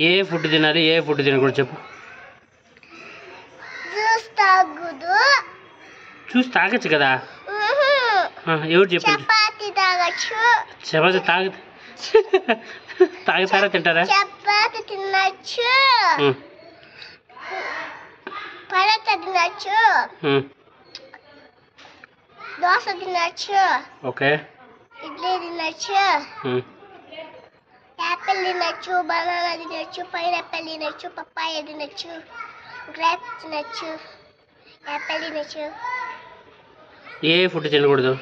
ఏ food తినాలి ఏ food తినకూడదు చెప్పు. చూసి తాగచ్చు కదా. ఎవరు చెప్పు. చపాతి తాగుతారా తింటారా? చపాతి తినచ్చు, పరోటా తినచ్చు, దోశ తినచ్చు, ఓకే, ఇడ్లీ తినచ్చు, యాపిల్ తినచ్చు, బనానా తినచ్చు, పైనాపిల్ తినచ్చు, పప్పాయ తినచ్చు, గ్రేప్స్ తినచ్చు, యాపిల్ తినచ్చు. ఏ ఫుడ్ తినకూడదు?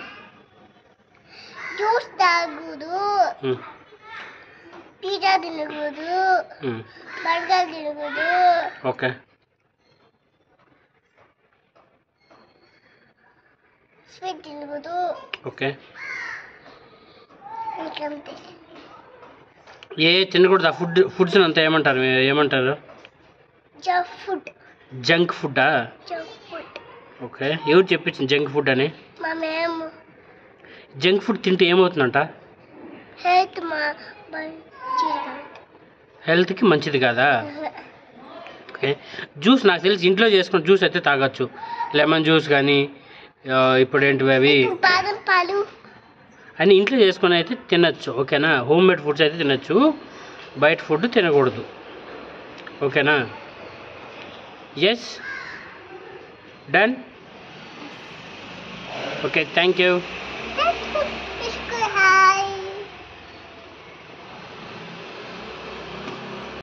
జ్యూస్ తాగకూడదు, పిజ్జా తినకూడదు, బర్గర్ తినకూడదు, ఓకే, స్వీట్ తినకూడదు, ఓకే. ఇంకంతే. ఏ తినకూడదు? ఆ ఫుడ్స్ అంతా ఏమంటారు? Junk food. జంక్ ఫుడ్డా? Junk food. ఓకే. ఎవరు చెప్పించింది జంక్ ఫుడ్ అని? మా మేము. జంక్ ఫుడ్ తింటే ఏమవుతుందంట? హెల్త్కి మంచిది కాదా? ఓకే. జ్యూస్ నాకు తెలిసి ఇంట్లో చేసుకున్న జ్యూస్ అయితే తాగొచ్చు. లెమన్ జ్యూస్ కానీ ఇప్పుడు ఏంటివి అవి బాదం పాలు అని ఇంట్లో చేసుకొని అయితే తినచ్చు. ఓకేనా? హోమ్ మేడ్ ఫుడ్స్ అయితే తినచ్చు, బయట ఫుడ్ తినకూడదు. ఓకేనా? Yes, done. Okay, thank you.